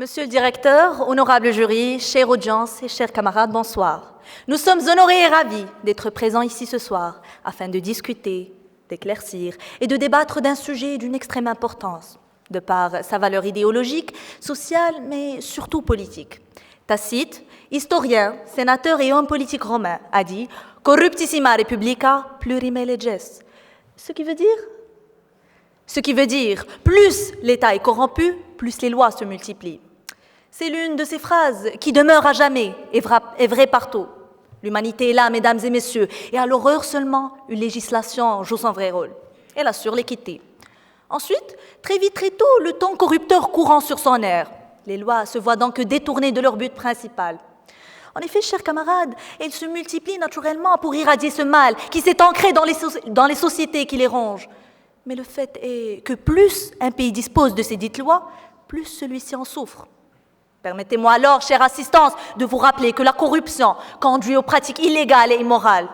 Monsieur le directeur, honorable jury, chère audience et chers camarades, bonsoir. Nous sommes honorés et ravis d'être présents ici ce soir afin de discuter, d'éclaircir et de débattre d'un sujet d'une extrême importance, de par sa valeur idéologique, sociale, mais surtout politique. Tacite, historien, sénateur et homme politique romain, a dit « Corruptissima republica plurime leges », ce qui veut dire plus l'État est corrompu, plus les lois se multiplient. C'est l'une de ces phrases qui demeure à jamais et vraie partout. L'humanité est là, mesdames et messieurs, et à l'horreur seulement, une législation joue son vrai rôle. Elle assure l'équité. Ensuite, très vite, très tôt, le ton corrupteur courant sur son air. Les lois se voient donc détournées de leur but principal. En effet, chers camarades, elles se multiplient naturellement pour irradier ce mal qui s'est ancré dans les sociétés qui les rongent. Mais le fait est que plus un pays dispose de ces dites lois, plus celui-ci en souffre. Permettez-moi alors, chère assistance, de vous rappeler que la corruption conduit aux pratiques illégales et immorales,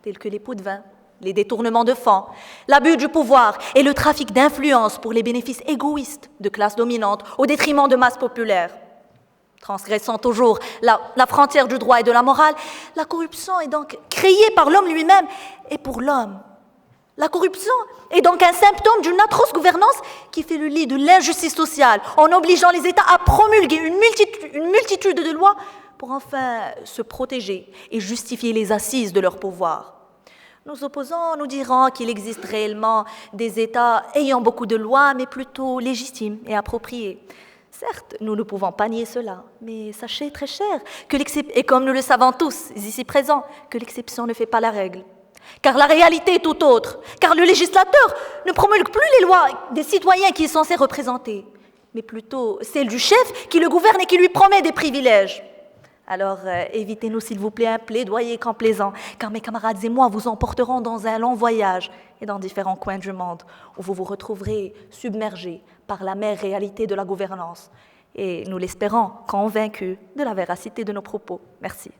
telles que les pots de vin, les détournements de fonds, l'abus du pouvoir et le trafic d'influence pour les bénéfices égoïstes de classes dominantes au détriment de masses populaires. Transgressant toujours la frontière du droit et de la morale, la corruption est donc créée par l'homme lui-même et pour l'homme. La corruption est donc un symptôme d'une atroce gouvernance qui fait le lit de l'injustice sociale en obligeant les États à promulguer une multitude de lois pour enfin se protéger et justifier les assises de leur pouvoir. Nos opposants nous diront qu'il existe réellement des États ayant beaucoup de lois, mais plutôt légitimes et appropriées. Certes, nous ne pouvons pas nier cela, mais sachez très cher, et comme nous le savons tous ici présents, que l'exception ne fait pas la règle. Car la réalité est tout autre, car le législateur ne promulgue plus les lois des citoyens qui est censé représenter, mais plutôt celles du chef qui le gouverne et qui lui promet des privilèges. Alors, évitez-nous s'il vous plaît un plaidoyer complaisant, car mes camarades et moi vous emporterons dans un long voyage et dans différents coins du monde, où vous vous retrouverez submergés par la mère réalité de la gouvernance, et nous l'espérons convaincus de la véracité de nos propos. Merci.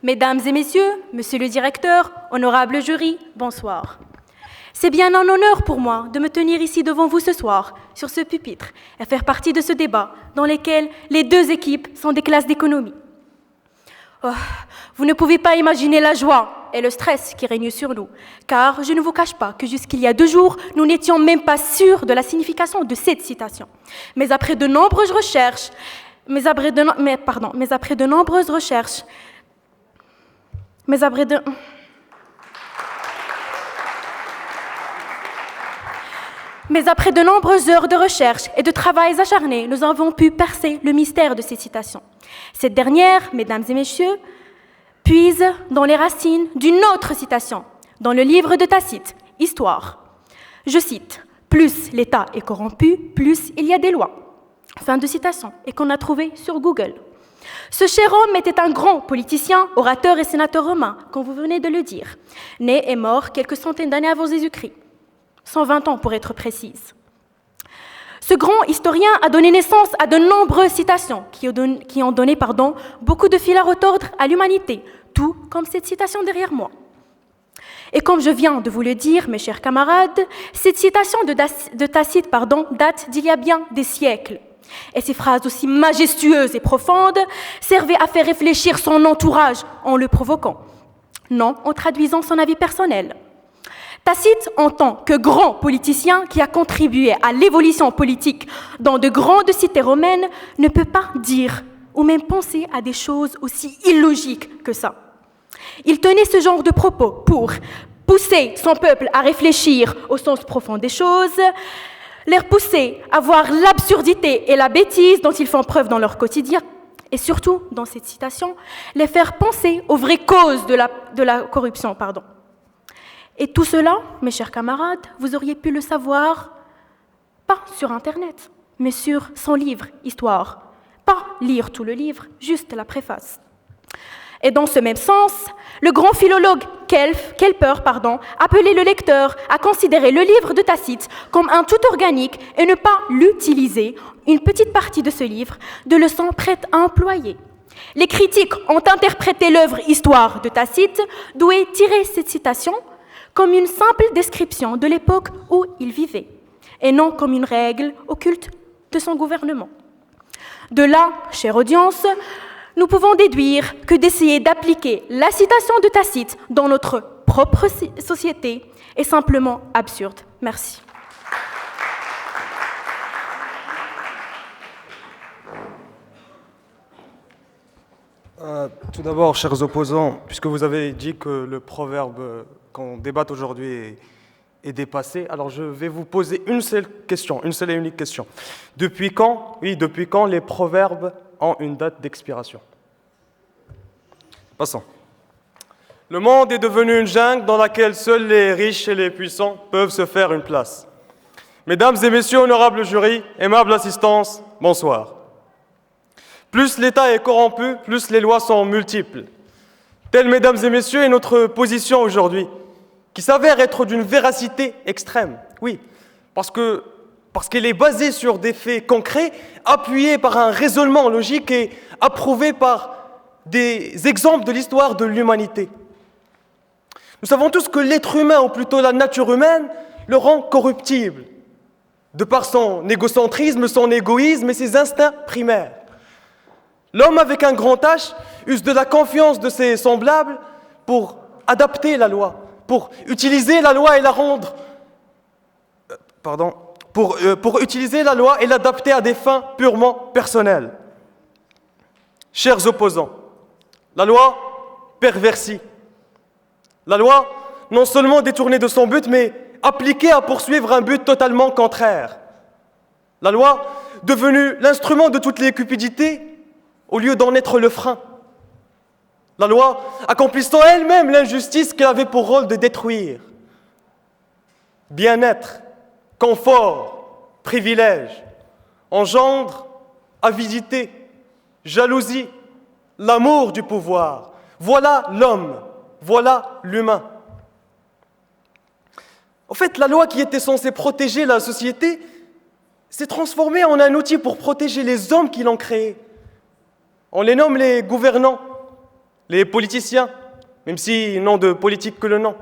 Mesdames et messieurs, monsieur le directeur, honorable jury, bonsoir. C'est bien un honneur pour moi de me tenir ici devant vous ce soir, sur ce pupitre, et faire partie de ce débat dans lequel les deux équipes sont des classes d'économie. Oh, vous ne pouvez pas imaginer la joie et le stress qui règnent sur nous, car je ne vous cache pas que jusqu'il y a 2 jours, nous n'étions même pas sûrs de la signification de cette citation. Mais après de nombreuses recherches, Mais après de nombreuses heures de recherche et de travail acharné, nous avons pu percer le mystère de ces citations. Cette dernière, mesdames et messieurs, puise dans les racines d'une autre citation, dans le livre de Tacite, Histoire. Je cite, « Plus l'État est corrompu, plus il y a des lois. » Fin de citation, et qu'on a trouvé sur Google. Ce cher homme était un grand politicien, orateur et sénateur romain, comme vous venez de le dire, né et mort quelques centaines d'années avant Jésus-Christ, 120 ans pour être précise. Ce grand historien a donné naissance à de nombreuses citations qui ont donné beaucoup de fil à retordre à l'humanité, tout comme cette citation derrière moi. Et comme je viens de vous le dire, mes chers camarades, cette citation de Tacite date d'il y a bien des siècles. Et ces phrases aussi majestueuses et profondes servaient à faire réfléchir son entourage en le provoquant, non en traduisant son avis personnel. Tacite, en tant que grand politicien qui a contribué à l'évolution politique dans de grandes cités romaines, ne peut pas dire ou même penser à des choses aussi illogiques que ça. Il tenait ce genre de propos pour pousser son peuple à réfléchir au sens profond des choses, les pousser à voir l'absurdité et la bêtise dont ils font preuve dans leur quotidien, et surtout, dans cette citation, les faire penser aux vraies causes de la corruption. Et tout cela, mes chers camarades, vous auriez pu le savoir, pas sur Internet, mais sur son livre, Histoire. Pas lire tout le livre, juste la préface. Et dans ce même sens, le grand philologue Kelper appelait le lecteur à considérer le livre de Tacite comme un tout organique et ne pas l'utiliser, une petite partie de ce livre, de leçon prête à employer. Les critiques ont interprété l'œuvre Histoire de Tacite, d'où est tirée cette citation, comme une simple description de l'époque où il vivait, et non comme une règle occulte de son gouvernement. De là, chère audience, nous pouvons déduire que d'essayer d'appliquer la citation de Tacite dans notre propre société est simplement absurde. Merci. Tout d'abord, chers opposants, puisque vous avez dit que le proverbe qu'on débatte aujourd'hui est dépassé, alors je vais vous poser une seule question, une seule et unique question. Depuis quand les proverbes ont une date d'expiration? Passons. Le monde est devenu une jungle dans laquelle seuls les riches et les puissants peuvent se faire une place. Mesdames et messieurs, honorables jurys, aimable assistance, bonsoir. Plus l'État est corrompu, plus les lois sont multiples. Telle, mesdames et messieurs, est notre position aujourd'hui, qui s'avère être d'une véracité extrême. Oui, parce qu'elle est basée sur des faits concrets, appuyés par un raisonnement logique et approuvés par des exemples de l'histoire de l'humanité. Nous savons tous que l'être humain, ou plutôt la nature humaine, le rend corruptible, de par son égocentrisme, son égoïsme et ses instincts primaires. L'homme avec un grand H use de la confiance de ses semblables pour adapter la loi, pour utiliser la loi et la rendre... pour utiliser la loi et l'adapter à des fins purement personnelles. Chers opposants, la loi perversit. La loi, non seulement détournée de son but, mais appliquée à poursuivre un but totalement contraire. La loi, devenue l'instrument de toutes les cupidités, au lieu d'en être le frein. La loi accomplissant elle-même l'injustice qu'elle avait pour rôle de détruire. Bien-être, confort, privilège, engendre, avidité, jalousie, l'amour du pouvoir. Voilà l'homme, voilà l'humain. En fait, la loi qui était censée protéger la société s'est transformée en un outil pour protéger les hommes qui l'ont créée. On les nomme les gouvernants, les politiciens, même s'ils n'ont de politique que le nom.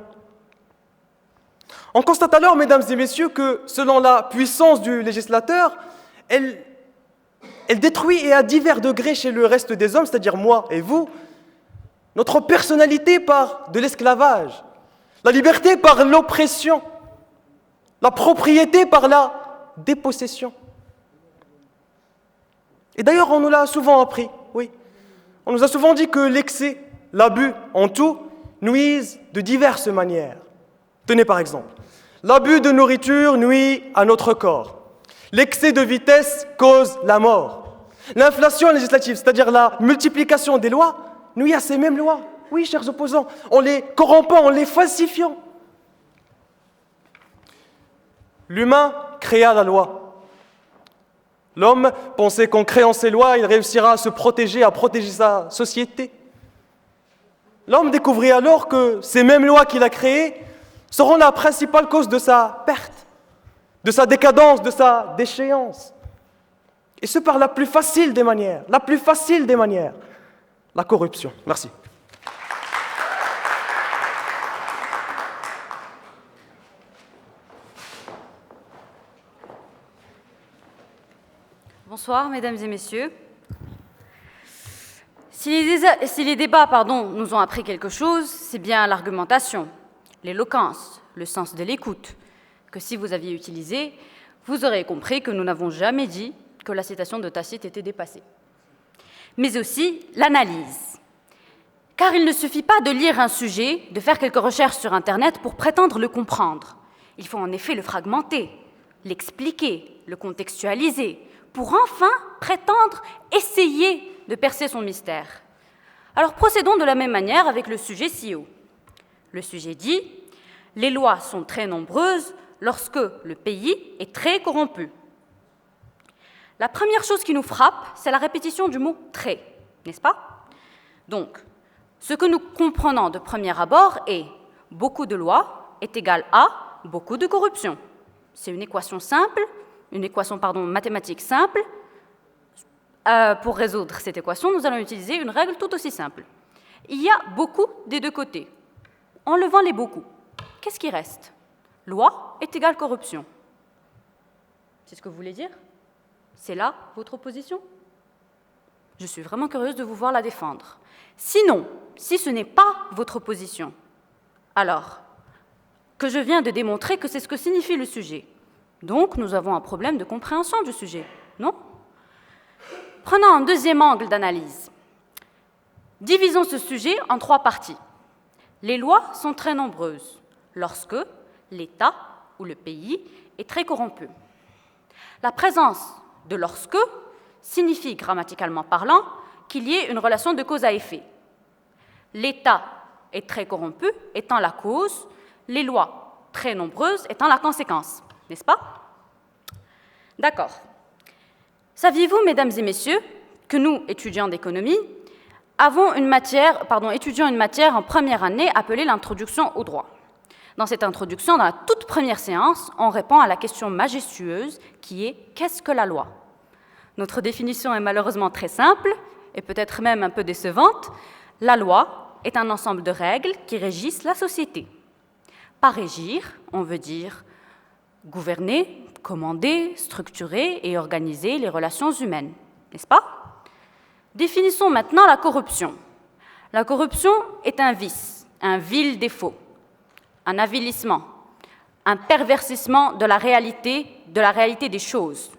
On constate alors, mesdames et messieurs, que selon la puissance du législateur, elle détruit et à divers degrés chez le reste des hommes, c'est-à-dire moi et vous, notre personnalité par de l'esclavage, la liberté par l'oppression, la propriété par la dépossession. Et d'ailleurs, on nous l'a souvent appris, oui. On nous a souvent dit que l'excès, l'abus en tout, nuisent de diverses manières. Tenez par exemple, l'abus de nourriture nuit à notre corps. L'excès de vitesse cause la mort. L'inflation législative, c'est-à-dire la multiplication des lois, nuit à ces mêmes lois. Oui, chers opposants, en les corrompant, en les falsifiant. L'humain créa la loi. L'homme pensait qu'en créant ces lois, il réussira à se protéger, à protéger sa société. L'homme découvrit alors que ces mêmes lois qu'il a créées seront la principale cause de sa perte, de sa décadence, de sa déchéance. Et ce par la plus facile des manières, la corruption. Merci. Bonsoir, mesdames et messieurs. Si les débats nous ont appris quelque chose, c'est bien l'argumentation, l'éloquence, le sens de l'écoute, que si vous aviez utilisé, vous aurez compris que nous n'avons jamais dit que la citation de Tacite était dépassée. Mais aussi l'analyse. Car il ne suffit pas de lire un sujet, de faire quelques recherches sur Internet pour prétendre le comprendre. Il faut en effet le fragmenter, l'expliquer, le contextualiser, pour enfin prétendre essayer de percer son mystère. Alors procédons de la même manière avec le sujet ci-haut. Le sujet dit « Les lois sont très nombreuses lorsque le pays est très corrompu ». La première chose qui nous frappe, c'est la répétition du mot « très », n'est-ce pas? Donc, ce que nous comprenons de premier abord est « beaucoup de lois est égal à beaucoup de corruption ». C'est une équation simple, mathématique simple. Pour résoudre cette équation, nous allons utiliser une règle tout aussi simple. Il y a beaucoup des deux côtés, en levant les beaucoup. qu'est-ce qui reste? Loi est égale corruption. C'est ce que vous voulez dire? C'est là votre opposition? Je suis vraiment curieuse de vous voir la défendre. Sinon, si ce n'est pas votre position, alors que je viens de démontrer que c'est ce que signifie le sujet. Donc, nous avons un problème de compréhension du sujet, non? Prenons un deuxième angle d'analyse. Divisons ce sujet en 3 parties. Les lois sont très nombreuses lorsque l'État ou le pays est très corrompu. La présence de lorsque signifie, grammaticalement parlant, qu'il y ait une relation de cause à effet. L'État est très corrompu étant la cause, les lois très nombreuses étant la conséquence, n'est-ce pas? D'accord. Saviez-vous, mesdames et messieurs, que nous, étudiants d'économie, étudions une matière en première année appelée l'introduction au droit. Dans cette introduction, dans la toute première séance, on répond à la question majestueuse qui est « qu'est-ce que la loi ?» Notre définition est malheureusement très simple et peut-être même un peu décevante. La loi est un ensemble de règles qui régissent la société. Par régir, on veut dire gouverner, commander, structurer et organiser les relations humaines, n'est-ce pas? Définissons maintenant la corruption. La corruption est un vice, un vil défaut, un avilissement, un perversissement de la réalité des choses.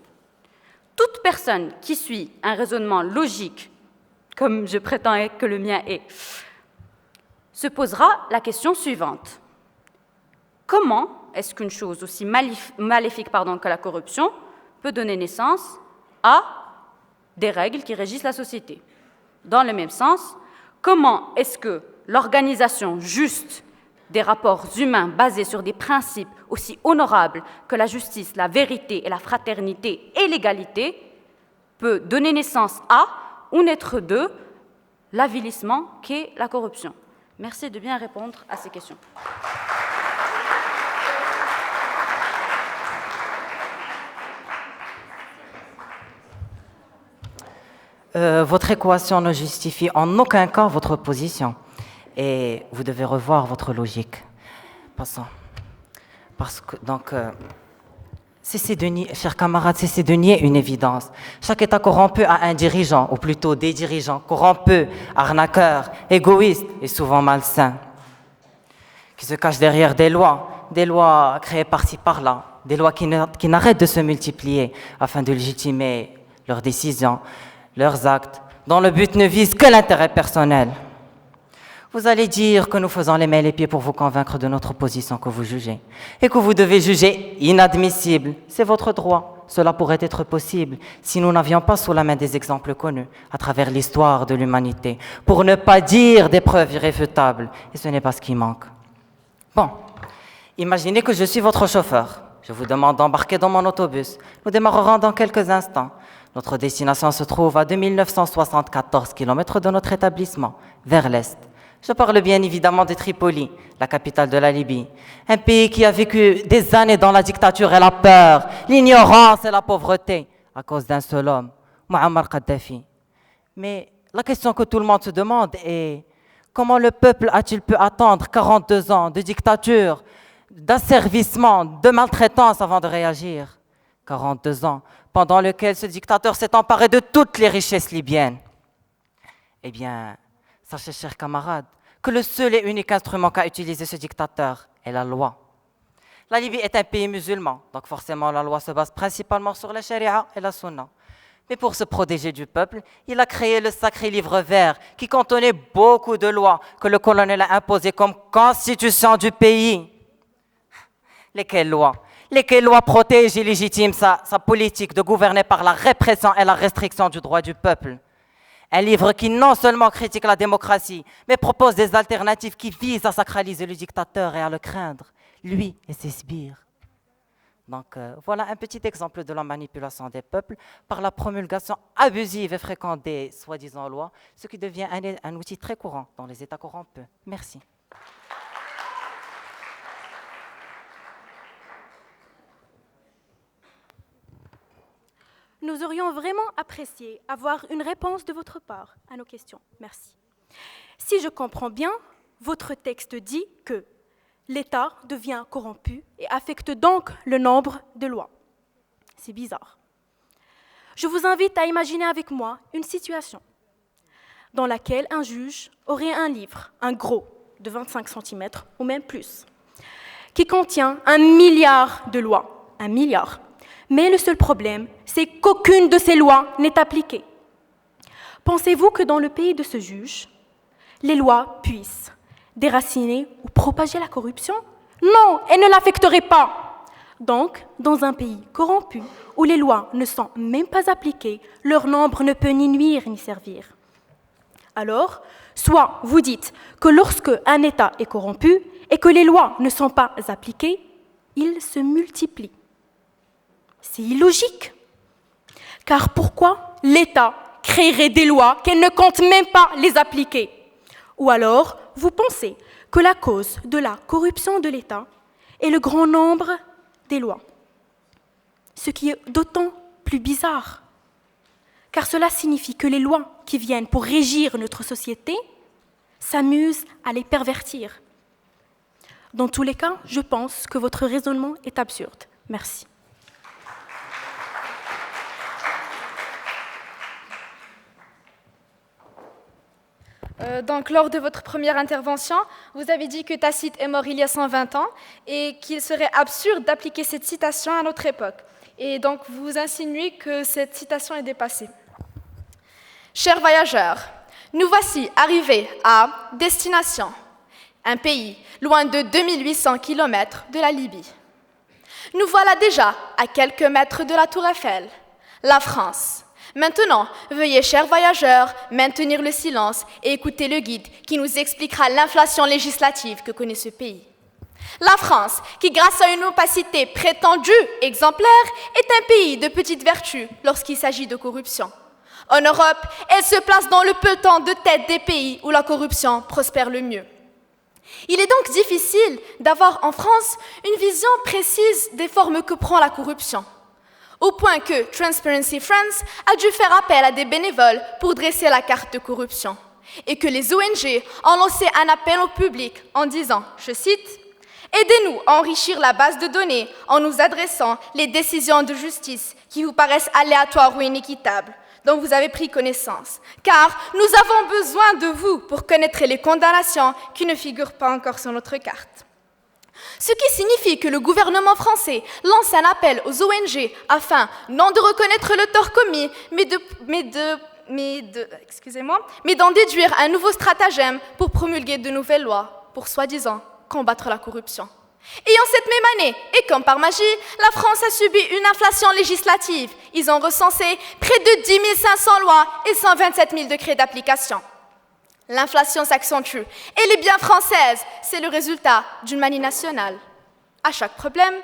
Toute personne qui suit un raisonnement logique, comme je prétends que le mien est, se posera la question suivante. Comment est-ce qu'une chose aussi maléfique que la corruption peut donner naissance à des règles qui régissent la société? Dans le même sens, comment est-ce que l'organisation juste des rapports humains basés sur des principes aussi honorables que la justice, la vérité et la fraternité et l'égalité peut donner naissance à ou naître de l'avilissement qu'est la corruption? Merci de bien répondre à ces questions. Votre équation ne justifie en aucun cas votre position. Et vous devez revoir votre logique. Passons. Chers camarades, cessez de nier une évidence. Chaque État corrompu a un dirigeant, ou plutôt des dirigeants corrompus, arnaqueurs, égoïstes et souvent malsains, qui se cachent derrière des lois créées par-ci par-là, des lois qui n'arrêtent de se multiplier afin de légitimer leurs décisions, leurs actes, dont le but ne vise que l'intérêt personnel. Vous allez dire que nous faisons les mains et les pieds pour vous convaincre de notre position que vous jugez et que vous devez juger inadmissible. C'est votre droit. Cela pourrait être possible si nous n'avions pas sous la main des exemples connus à travers l'histoire de l'humanité, pour ne pas dire des preuves irréfutables. Et ce n'est pas ce qui manque. Bon, imaginez que je suis votre chauffeur. Je vous demande d'embarquer dans mon autobus. Nous démarrerons dans quelques instants. Notre destination se trouve à 2974 km de notre établissement, vers l'est. Je parle bien évidemment de Tripoli, la capitale de la Libye. Un pays qui a vécu des années dans la dictature et la peur, l'ignorance et la pauvreté, à cause d'un seul homme, Muammar Kadhafi. Mais la question que tout le monde se demande est comment le peuple a-t-il pu attendre 42 ans de dictature, d'asservissement, de maltraitance avant de réagir? 42 ans, pendant lesquels ce dictateur s'est emparé de toutes les richesses libyennes. Eh bien, sachez, chers camarades, que le seul et unique instrument qu'a utilisé ce dictateur est la loi. La Libye est un pays musulman, donc forcément la loi se base principalement sur la charia et la sunna. Mais pour se protéger du peuple, il a créé le sacré livre vert qui contenait beaucoup de lois que le colonel a imposées comme constitution du pays. Lesquelles lois protègent et légitiment sa politique de gouverner par la répression et la restriction du droit du peuple? Un livre qui non seulement critique la démocratie, mais propose des alternatives qui visent à sacraliser le dictateur et à le craindre, lui et ses sbires. Donc voilà un petit exemple de la manipulation des peuples par la promulgation abusive et fréquente des soi-disant lois, ce qui devient un outil très courant dans les États corrompus. Merci. Nous aurions vraiment apprécié avoir une réponse de votre part à nos questions. Merci. Si je comprends bien, votre texte dit que l'État devient corrompu et affecte donc le nombre de lois. C'est bizarre. Je vous invite à imaginer avec moi une situation dans laquelle un juge aurait un livre, un gros, de 25 cm ou même plus, qui contient 1 milliard de lois. 1 milliard. Mais le seul problème, c'est qu'aucune de ces lois n'est appliquée. Pensez-vous que dans le pays de ce juge, les lois puissent déraciner ou propager la corruption? Non, elles ne l'affecteraient pas. Donc, dans un pays corrompu, où les lois ne sont même pas appliquées, leur nombre ne peut ni nuire ni servir. Alors, soit vous dites que lorsque un État est corrompu et que les lois ne sont pas appliquées, il se multiplie. C'est illogique. Car pourquoi l'État créerait des lois qu'elle ne compte même pas les appliquer? Ou alors, vous pensez que la cause de la corruption de l'État est le grand nombre des lois. Ce qui est d'autant plus bizarre, car cela signifie que les lois qui viennent pour régir notre société s'amusent à les pervertir. Dans tous les cas, je pense que votre raisonnement est absurde. Merci. Donc, lors de votre première intervention, vous avez dit que Tacite est mort il y a 120 ans et qu'il serait absurde d'appliquer cette citation à notre époque. Et donc, vous insinuez que cette citation est dépassée. Chers voyageurs, nous voici arrivés à destination, un pays loin de 2800 km de la Libye. Nous voilà déjà à quelques mètres de la Tour Eiffel, la France. Maintenant, veuillez, chers voyageurs, maintenir le silence et écouter le guide qui nous expliquera l'inflation législative que connaît ce pays. La France, qui grâce à une opacité prétendue exemplaire, est un pays de petite vertu lorsqu'il s'agit de corruption. En Europe, elle se place dans le peloton de tête des pays où la corruption prospère le mieux. Il est donc difficile d'avoir en France une vision précise des formes que prend la corruption, au point que Transparency France a dû faire appel à des bénévoles pour dresser la carte de corruption, et que les ONG ont lancé un appel au public en disant, je cite, « Aidez-nous à enrichir la base de données en nous adressant les décisions de justice qui vous paraissent aléatoires ou inéquitables, dont vous avez pris connaissance, car nous avons besoin de vous pour connaître les condamnations qui ne figurent pas encore sur notre carte. » Ce qui signifie que le gouvernement français lance un appel aux ONG afin non de reconnaître le tort commis, mais d'en déduire un nouveau stratagème pour promulguer de nouvelles lois, pour soi-disant combattre la corruption. Et en cette même année, et comme par magie, la France a subi une inflation législative. Ils ont recensé près de 10 500 lois et 127 000 décrets d'application. L'inflation s'accentue et les biens françaises, c'est le résultat d'une manie nationale. À chaque problème,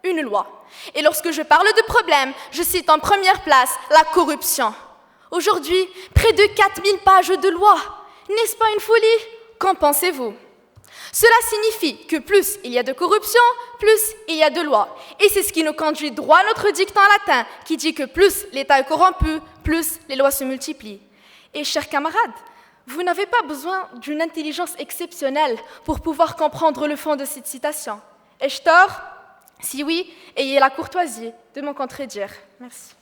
une loi. Et lorsque je parle de problème, je cite en première place la corruption. Aujourd'hui, près de 4000 pages de loi. N'est-ce pas une folie? Qu'en pensez-vous? Cela signifie que plus il y a de corruption, plus il y a de lois. Et c'est ce qui nous conduit droit à notre dicton latin qui dit que plus l'État est corrompu, plus les lois se multiplient. Et chers camarades, vous n'avez pas besoin d'une intelligence exceptionnelle pour pouvoir comprendre le fond de cette citation. Ai-je tort? Si oui, ayez la courtoisie de m'en contredire. Merci.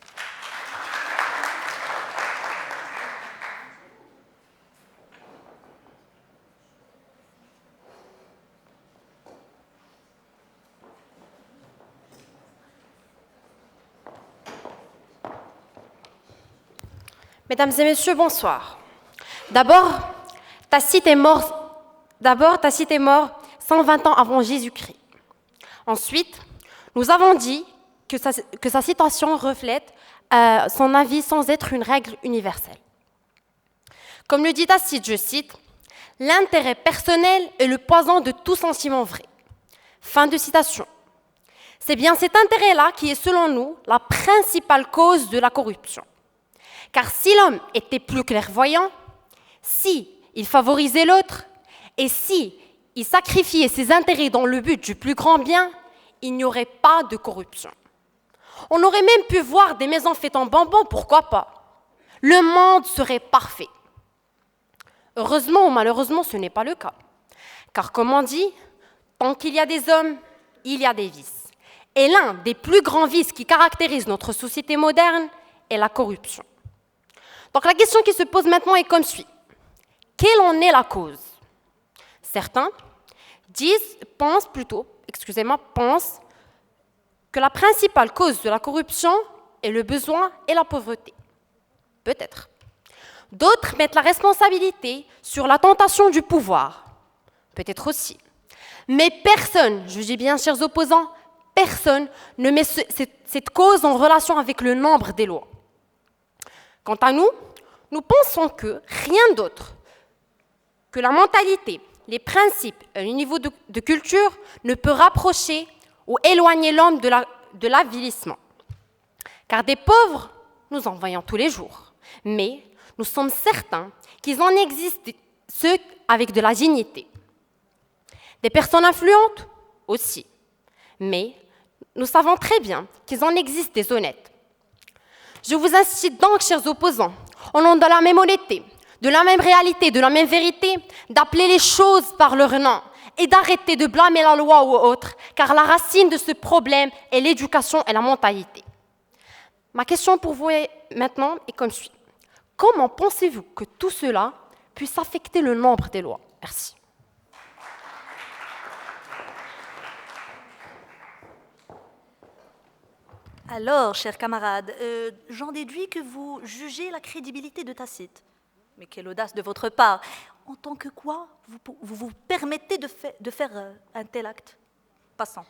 Mesdames et messieurs, bonsoir. D'abord, Tacite est mort 120 ans avant Jésus-Christ. Ensuite, nous avons dit que sa citation reflète son avis sans être une règle universelle. Comme le dit Tacite, je cite, « L'intérêt personnel est le poison de tout sentiment vrai. » Fin de citation. C'est bien cet intérêt-là qui est, selon nous, la principale cause de la corruption. Car si l'homme était plus clairvoyant, si il favorisait l'autre, et si il sacrifiait ses intérêts dans le but du plus grand bien, il n'y aurait pas de corruption. On aurait même pu voir des maisons faites en bonbons, pourquoi pas? Le monde serait parfait. Heureusement ou malheureusement, ce n'est pas le cas. Car comme on dit, Tant qu'il y a des hommes, il y a des vices. Et l'un des plus grands vices qui caractérise notre société moderne est la corruption. Donc la question qui se pose maintenant est comme suit. Quelle en est la cause? Certains pensent que la principale cause de la corruption est le besoin et la pauvreté. Peut-être. D'autres mettent la responsabilité sur la tentation du pouvoir. Peut-être aussi. Mais personne, je dis bien chers opposants, personne ne met cette cause en relation avec le nombre des lois. Quant à nous, nous pensons que rien d'autre que la mentalité, les principes et le niveau de culture ne peut rapprocher ou éloigner l'homme de l'avilissement. Car des pauvres, nous en voyons tous les jours. Mais nous sommes certains qu'il en existe ceux avec de la dignité. Des personnes influentes aussi. Mais nous savons très bien qu'il en existe des honnêtes. Je vous incite donc, chers opposants, au nom de la même honnêteté, de la même réalité, de la même vérité, d'appeler les choses par leur nom et d'arrêter de blâmer la loi ou autre, car la racine de ce problème est l'éducation et la mentalité. Ma question pour vous maintenant est comme suit. Comment pensez-vous que tout cela puisse affecter le nombre des lois? Merci. Alors, chers camarades, j'en déduis que vous jugez la crédibilité de Tacite. Mais quelle audace de votre part! En tant que quoi vous permettez de faire un tel acte? Passons.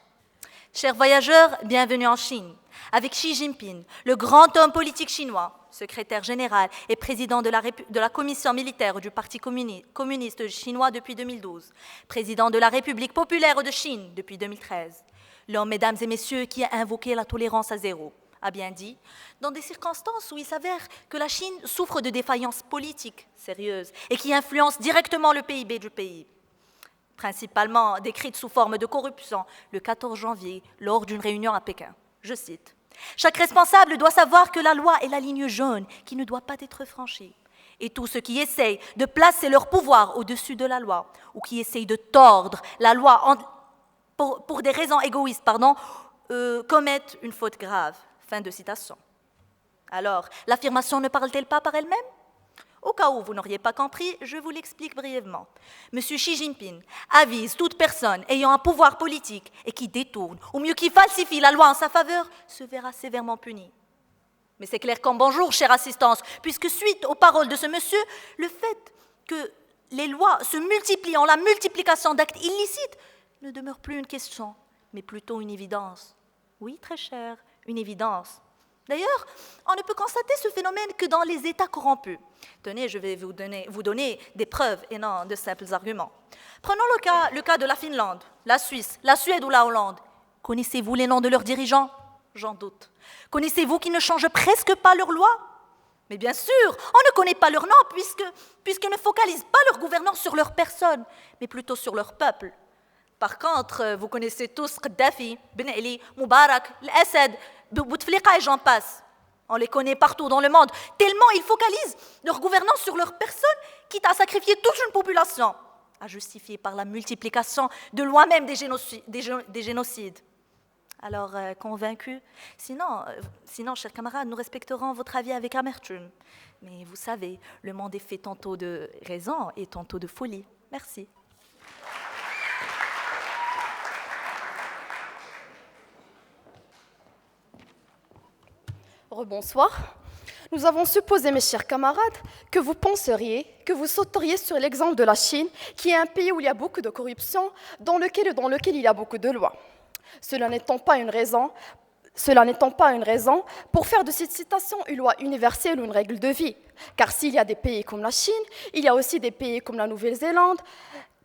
Chers voyageurs, bienvenue en Chine, avec Xi Jinping, le grand homme politique chinois, secrétaire général et président de la commission militaire du Parti communiste chinois depuis 2012, président de la République populaire de Chine depuis 2013. L'homme, mesdames et messieurs, qui a invoqué la tolérance à zéro, a bien dit, dans des circonstances où il s'avère que la Chine souffre de défaillances politiques sérieuses et qui influencent directement le PIB du pays, principalement décrites sous forme de corruption le 14 janvier lors d'une réunion à Pékin. Je cite, « Chaque responsable doit savoir que la loi est la ligne jaune qui ne doit pas être franchie. Et tous ceux qui essayent de placer leur pouvoir au-dessus de la loi ou qui essayent de tordre la loi pour des raisons égoïstes, commettent une faute grave. » Fin de citation. Alors, l'affirmation ne parle-t-elle pas par elle-même? Au cas où vous n'auriez pas compris, je vous l'explique brièvement. M. Xi Jinping avise toute personne ayant un pouvoir politique et qui détourne, ou mieux qui falsifie la loi en sa faveur, se verra sévèrement puni. Mais c'est clair comme bonjour, chère assistance, puisque suite aux paroles de ce monsieur, le fait que les lois se multiplient en la multiplication d'actes illicites ne demeure plus une question, mais plutôt une évidence. Oui, très cher, une évidence. D'ailleurs, on ne peut constater ce phénomène que dans les États corrompus. Tenez, je vais vous donner des preuves et non de simples arguments. Prenons le cas de la Finlande, la Suisse, la Suède ou la Hollande. Connaissez-vous les noms de leurs dirigeants? J'en doute. Connaissez-vous qu'ils ne changent presque pas leurs lois? Mais bien sûr, on ne connaît pas leurs noms puisqu'ils ne focalisent pas leur gouvernance sur leur personne, mais plutôt sur leur peuple. Par contre, vous connaissez tous Kadhafi, Ben Ali, Moubarak, l'Assad, Bouteflika et j'en passe. On les connaît partout dans le monde, tellement ils focalisent leur gouvernance sur leur personne, quitte à sacrifier toute une population, à justifier par la multiplication de lois même des génocides. Alors, convaincus? Sinon, chers camarades, nous respecterons votre avis avec amertume. Mais vous savez, le monde est fait tantôt de raison et tantôt de folie. Merci. Rebonsoir. Nous avons supposé, mes chers camarades, que vous penseriez, que vous sauteriez sur l'exemple de la Chine, qui est un pays où il y a beaucoup de corruption, dans lequel il y a beaucoup de lois. Cela n'étant pas une raison pour faire de cette citation une loi universelle ou une règle de vie. Car s'il y a des pays comme la Chine, il y a aussi des pays comme la Nouvelle-Zélande,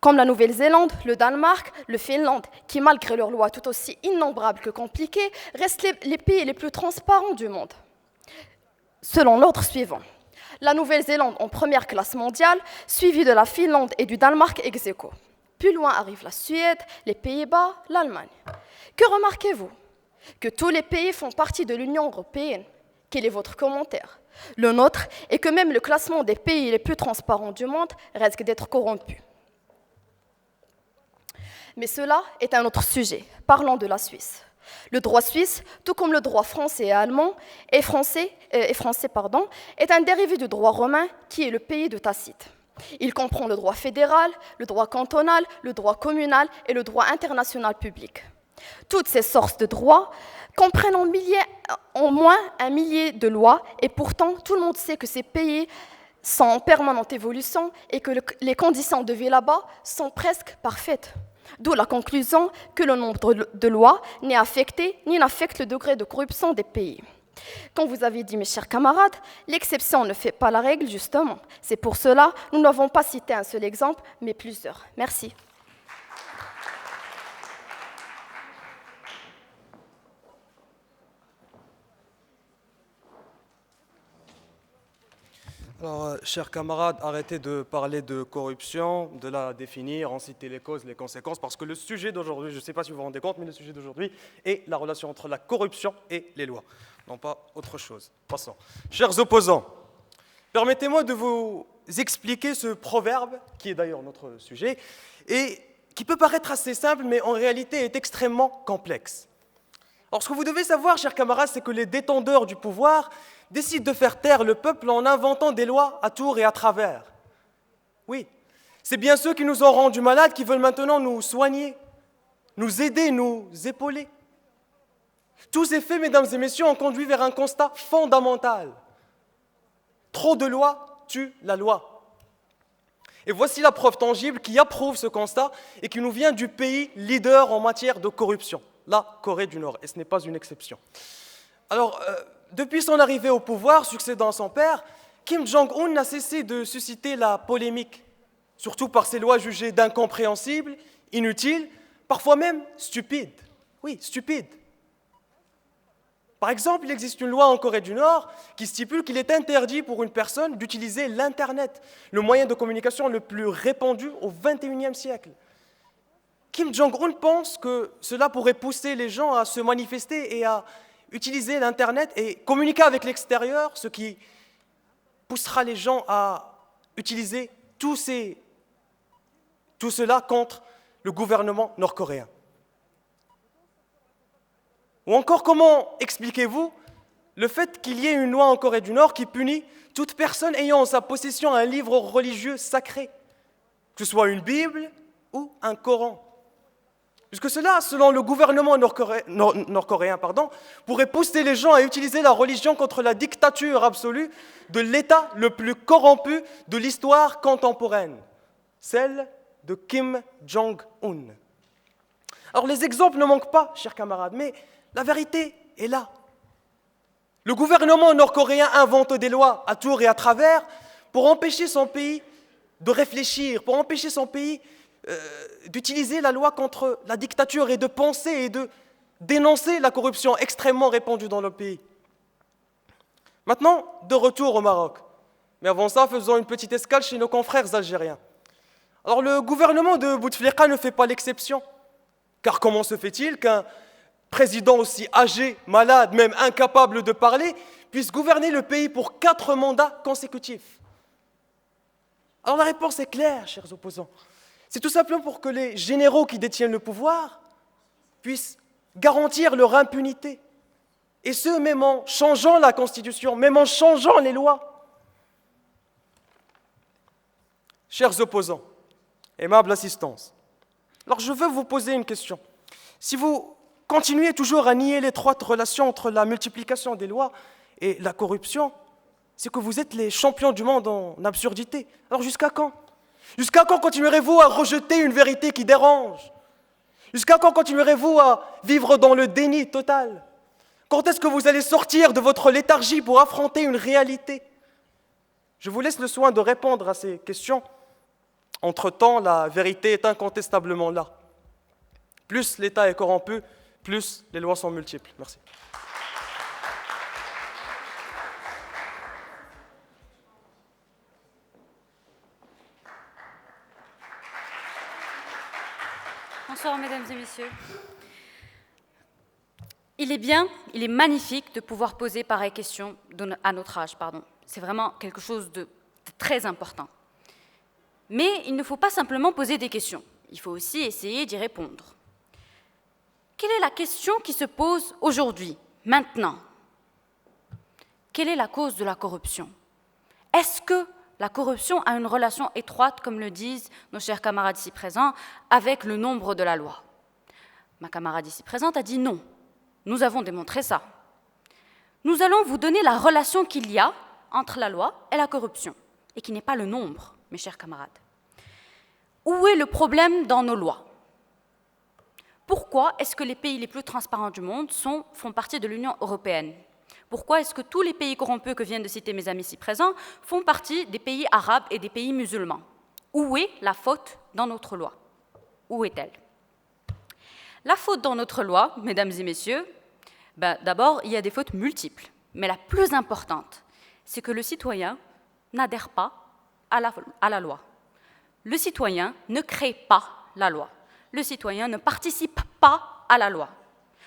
le Danemark, le Finlande, qui, malgré leurs lois tout aussi innombrables que compliquées, restent les pays les plus transparents du monde. Selon l'ordre suivant, la Nouvelle-Zélande en première classe mondiale, suivie de la Finlande et du Danemark ex aequo. Plus loin arrive la Suède, les Pays-Bas, l'Allemagne. Que remarquez-vous? Que tous les pays font partie de l'Union européenne. Quel est votre commentaire? Le nôtre est que même le classement des pays les plus transparents du monde risque d'être corrompu. Mais cela est un autre sujet. Parlons de la Suisse. Le droit suisse, tout comme le droit français et allemand, est un dérivé du droit romain qui est le pays de Tacite. Il comprend le droit fédéral, le droit cantonal, le droit communal et le droit international public. Toutes ces sortes de droits comprennent en moins un millier de lois et pourtant tout le monde sait que ces pays sont en permanente évolution et que les conditions de vie là-bas sont presque parfaites. D'où la conclusion que le nombre de lois n'est affecté ni n'affecte le degré de corruption des pays. Comme vous avez dit, mes chers camarades, l'exception ne fait pas la règle, justement. C'est pour cela que nous n'avons pas cité un seul exemple, mais plusieurs. Merci. Alors, chers camarades, arrêtez de parler de corruption, de la définir, en citer les causes, les conséquences, parce que le sujet d'aujourd'hui, je ne sais pas si vous vous rendez compte, mais le sujet d'aujourd'hui est la relation entre la corruption et les lois, non pas autre chose. Passons. Chers opposants, permettez-moi de vous expliquer ce proverbe, qui est d'ailleurs notre sujet, et qui peut paraître assez simple, mais en réalité est extrêmement complexe. Alors, ce que vous devez savoir, chers camarades, c'est que les détenteurs du pouvoir décident de faire taire le peuple en inventant des lois à tour et à travers. Oui, c'est bien ceux qui nous ont rendus malades qui veulent maintenant nous soigner, nous aider, nous épauler. Tous ces faits, mesdames et messieurs, ont conduit vers un constat fondamental. Trop de lois tue la loi. Et voici la preuve tangible qui approuve ce constat et qui nous vient du pays leader en matière de corruption, la Corée du Nord, et ce n'est pas une exception. Alors, depuis son arrivée au pouvoir, succédant à son père, Kim Jong-un n'a cessé de susciter la polémique, surtout par ses lois jugées d'incompréhensibles, inutiles, parfois même stupides. Oui, stupides. Par exemple, il existe une loi en Corée du Nord qui stipule qu'il est interdit pour une personne d'utiliser l'Internet, le moyen de communication le plus répandu au XXIe siècle. Kim Jong-un pense que cela pourrait pousser les gens à se manifester et à utiliser l'Internet et communiquer avec l'extérieur, ce qui poussera les gens à utiliser tout cela contre le gouvernement nord-coréen. Ou encore, comment expliquez-vous le fait qu'il y ait une loi en Corée du Nord qui punit toute personne ayant en sa possession un livre religieux sacré, que ce soit une Bible ou un Coran? Puisque cela, selon le gouvernement nord-coréen, pourrait pousser les gens à utiliser la religion contre la dictature absolue de l'État le plus corrompu de l'histoire contemporaine, celle de Kim Jong-un. Alors les exemples ne manquent pas, chers camarades, mais la vérité est là. Le gouvernement nord-coréen invente des lois à tour et à travers pour empêcher son pays de réfléchir, pour empêcher son pays d'utiliser la loi contre la dictature et de penser et de dénoncer la corruption extrêmement répandue dans le pays. Maintenant, de retour au Maroc. Mais avant ça, faisons une petite escale chez nos confrères algériens. Alors, le gouvernement de Bouteflika ne fait pas l'exception. Car comment se fait-il qu'un président aussi âgé, malade, même incapable de parler, puisse gouverner le pays pour 4 mandats consécutifs? Alors la réponse est claire, chers opposants. C'est tout simplement pour que les généraux qui détiennent le pouvoir puissent garantir leur impunité. Et ce, même en changeant la Constitution, même en changeant les lois. Chers opposants, aimable assistance, alors je veux vous poser une question. Si vous continuez toujours à nier l'étroite relation entre la multiplication des lois et la corruption, c'est que vous êtes les champions du monde en absurdité. Alors jusqu'à quand? Jusqu'à quand continuerez-vous à rejeter une vérité qui dérange? Jusqu'à quand continuerez-vous à vivre dans le déni total? Quand est-ce que vous allez sortir de votre léthargie pour affronter une réalité? Je vous laisse le soin de répondre à ces questions. Entre-temps, la vérité est incontestablement là. Plus l'État est corrompu, plus les lois sont multiples. Merci. Bonsoir, mesdames et messieurs. Il est magnifique de pouvoir poser pareille question à notre âge. C'est vraiment quelque chose de très important. Mais il ne faut pas simplement poser des questions. il faut aussi essayer d'y répondre. Quelle est la question qui se pose aujourd'hui, maintenant? Quelle est la cause de la corruption? Est-ce que la corruption a une relation étroite, comme le disent nos chers camarades ici présents, avec le nombre de la loi? Ma camarade ici présente a dit non. Nous avons démontré ça. Nous allons vous donner la relation qu'il y a entre la loi et la corruption, et qui n'est pas le nombre, mes chers camarades. Où est le problème dans nos lois? Pourquoi est-ce que les pays les plus transparents du monde font partie de l'Union européenne? Pourquoi est-ce que tous les pays corrompus que viennent de citer mes amis ici présents font partie des pays arabes et des pays musulmans? Où est la faute dans notre loi? Où est-elle? La faute dans notre loi, mesdames et messieurs, d'abord, il y a des fautes multiples. Mais la plus importante, c'est que le citoyen n'adhère pas à la loi. Le citoyen ne crée pas la loi. Le citoyen ne participe pas à la loi.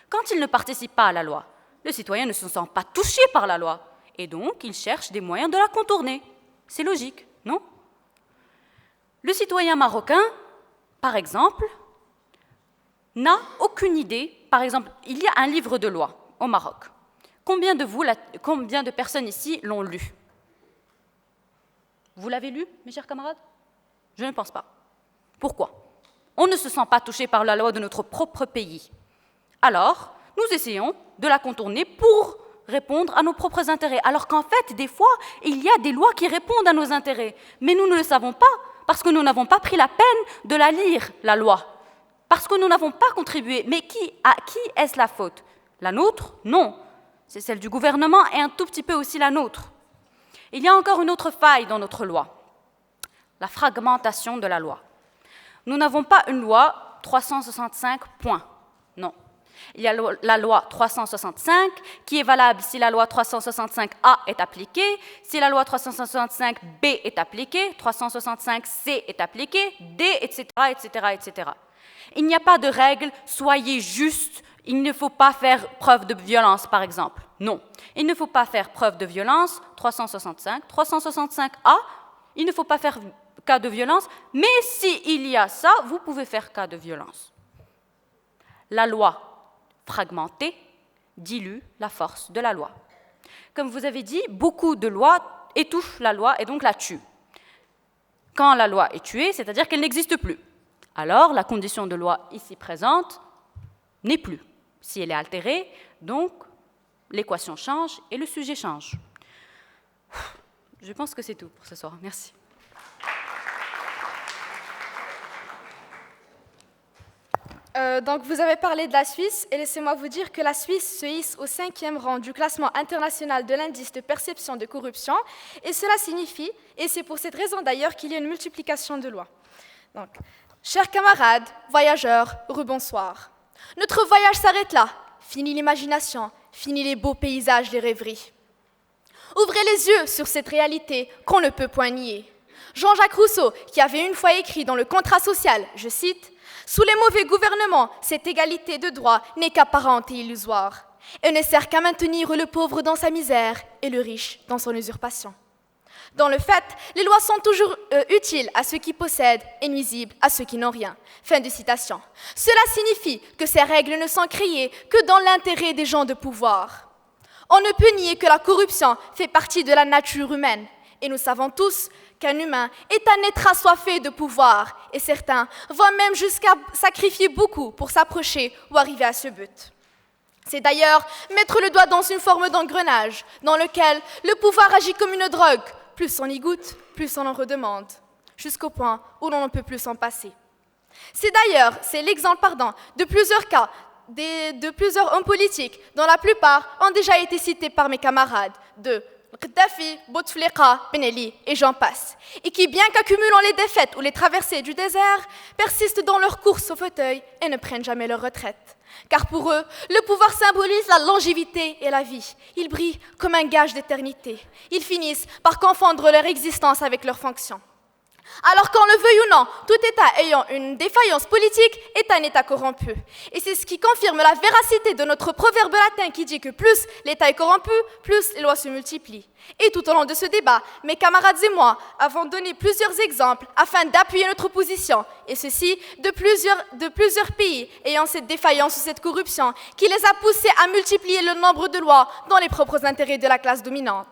Quand il ne participe pas à la loi, le citoyen ne se sent pas touché par la loi. Et donc, il cherche des moyens de la contourner. C'est logique, non? Le citoyen marocain, par exemple, n'a aucune idée. Par exemple, il y a un livre de loi au Maroc. Combien de personnes ici l'ont lu? Vous l'avez lu, mes chers camarades? Je ne pense pas. Pourquoi? On ne se sent pas touché par la loi de notre propre pays. Alors, nous essayons de la contourner pour répondre à nos propres intérêts. Alors qu'en fait, des fois, il y a des lois qui répondent à nos intérêts. Mais nous ne le savons pas, parce que nous n'avons pas pris la peine de la lire, la loi. Parce que nous n'avons pas contribué. Mais à qui est-ce la faute? La nôtre? Non. C'est celle du gouvernement et un tout petit peu aussi la nôtre. Il y a encore une autre faille dans notre loi. La fragmentation de la loi. Nous n'avons pas une loi 365 points. Non. Il y a la loi 365 qui est valable si la loi 365A est appliquée, si la loi 365B est appliquée, 365C est appliquée, D, etc., etc., etc. Il n'y a pas de règle, soyez juste, il ne faut pas faire preuve de violence, par exemple. Non, il ne faut pas faire preuve de violence, 365, 365A, il ne faut pas faire cas de violence, mais s'il y a ça, vous pouvez faire cas de violence. La loi fragmentée dilue la force de la loi. Comme vous avez dit, beaucoup de lois étouffent la loi et donc la tuent. Quand la loi est tuée, c'est-à-dire qu'elle n'existe plus. Alors, la condition de loi ici présente n'est plus. Si elle est altérée, donc l'équation change et le sujet change. Je pense que c'est tout pour ce soir. Merci. Donc vous avez parlé de la Suisse et laissez-moi vous dire que la Suisse se hisse au 5e rang du classement international de l'indice de perception de corruption et cela signifie, et c'est pour cette raison d'ailleurs qu'il y a une multiplication de lois. Donc, chers camarades, voyageurs, rebonsoir. Notre voyage s'arrête là. Fini l'imagination, fini les beaux paysages, les rêveries. Ouvrez les yeux sur cette réalité qu'on ne peut point nier. Jean-Jacques Rousseau, qui avait une fois écrit dans le contrat social, je cite, « Sous les mauvais gouvernements, cette égalité de droit n'est qu'apparente et illusoire. Elle ne sert qu'à maintenir le pauvre dans sa misère et le riche dans son usurpation. » Dans le fait, les lois sont toujours utiles à ceux qui possèdent et nuisibles à ceux qui n'ont rien. Fin de citation. Cela signifie que ces règles ne sont créées que dans l'intérêt des gens de pouvoir. On ne peut nier que la corruption fait partie de la nature humaine. Et nous savons tous qu'un humain est un être assoiffé de pouvoir. Et certains vont même jusqu'à sacrifier beaucoup pour s'approcher ou arriver à ce but. C'est d'ailleurs mettre le doigt dans une forme d'engrenage dans lequel le pouvoir agit comme une drogue. Plus on y goûte, plus on en redemande, jusqu'au point où l'on ne peut plus s'en passer. C'est l'exemple de plusieurs cas, de plusieurs hommes politiques, dont la plupart ont déjà été cités par mes camarades, de Kadhafi, Bouteflika, Ben Ali et j'en passe, et qui, bien qu'accumulant les défaites ou les traversées du désert, persistent dans leur course au fauteuil et ne prennent jamais leur retraite. Car pour eux, le pouvoir symbolise la longévité et la vie. Ils brillent comme un gage d'éternité. Ils finissent par confondre leur existence avec leur fonction. Alors qu'on le veuille ou non, tout État ayant une défaillance politique est un État corrompu. Et c'est ce qui confirme la véracité de notre proverbe latin qui dit que plus l'État est corrompu, plus les lois se multiplient. Et tout au long de ce débat, mes camarades et moi avons donné plusieurs exemples afin d'appuyer notre position, et ceci de plusieurs pays ayant cette défaillance ou cette corruption qui les a poussés à multiplier le nombre de lois dans les propres intérêts de la classe dominante.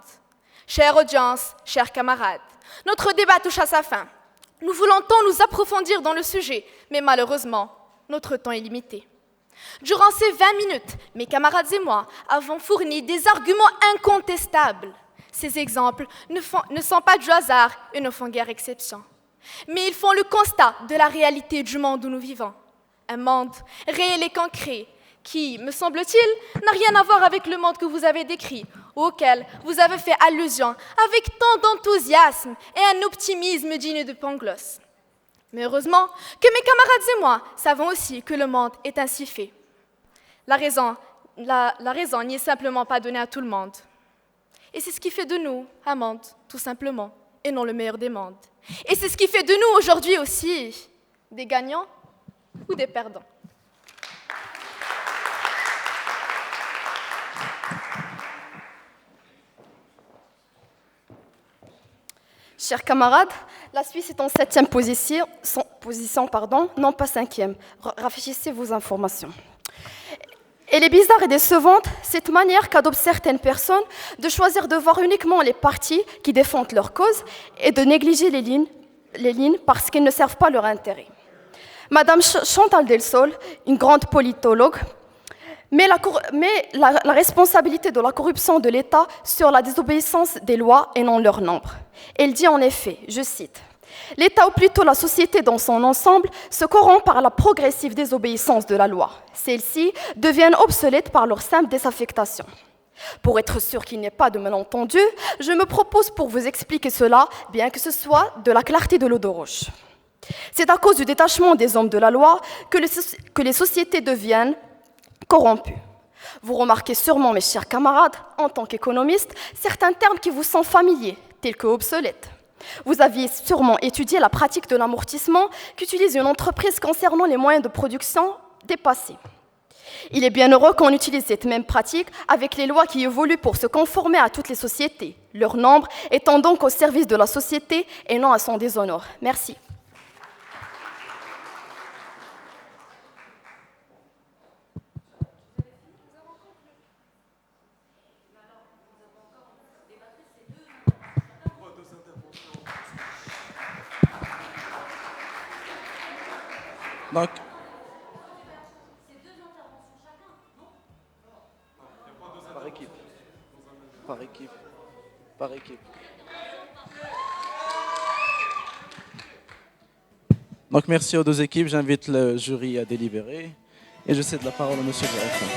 Chère audience, chers camarades, notre débat touche à sa fin. Nous voulons tant nous approfondir dans le sujet, mais malheureusement, notre temps est limité. Durant ces 20 minutes, mes camarades et moi avons fourni des arguments incontestables. Ces exemples ne sont pas du hasard et ne font guère exception. Mais ils font le constat de la réalité du monde où nous vivons. Un monde réel et concret qui, me semble-t-il, n'a rien à voir avec le monde que vous avez décrit, auquel vous avez fait allusion avec tant d'enthousiasme et un optimisme digne de Pangloss. Mais heureusement que mes camarades et moi savons aussi que le monde est ainsi fait. La raison n'y est simplement pas donnée à tout le monde. Et c'est ce qui fait de nous un monde, tout simplement, et non le meilleur des mondes. Et c'est ce qui fait de nous aujourd'hui aussi des gagnants ou des perdants. Chers camarades, la Suisse est en 7e position, non pas 5e. Rafraîchissez vos informations. Elle est bizarre et décevante, cette manière qu'adoptent certaines personnes de choisir de voir uniquement les partis qui défendent leur cause et de négliger les lignes parce qu'elles ne servent pas leur intérêt. Madame Chantal Delsol, une grande politologue, met la responsabilité de la corruption de l'État sur la désobéissance des lois et non leur nombre. Elle dit en effet, je cite, « L'État ou plutôt la société dans son ensemble se corrompt par la progressive désobéissance de la loi. Celles-ci deviennent obsolètes par leur simple désaffectation. » Pour être sûr qu'il n'y ait pas de malentendu, je me propose pour vous expliquer cela, bien que ce soit de la clarté de l'eau de roche. C'est à cause du détachement des hommes de la loi que les sociétés deviennent corrompus. Vous remarquez sûrement, mes chers camarades, en tant qu'économistes, certains termes qui vous sont familiers, tels que obsolètes. Vous aviez sûrement étudié la pratique de l'amortissement qu'utilise une entreprise concernant les moyens de production dépassés. Il est bien heureux qu'on utilise cette même pratique avec les lois qui évoluent pour se conformer à toutes les sociétés, leur nombre étant donc au service de la société et non à son déshonneur. Merci. Donc, par équipe. Par équipe. Par équipe. Donc, merci aux deux équipes. J'invite le jury à délibérer. Et je cède la parole au monsieur le directeur.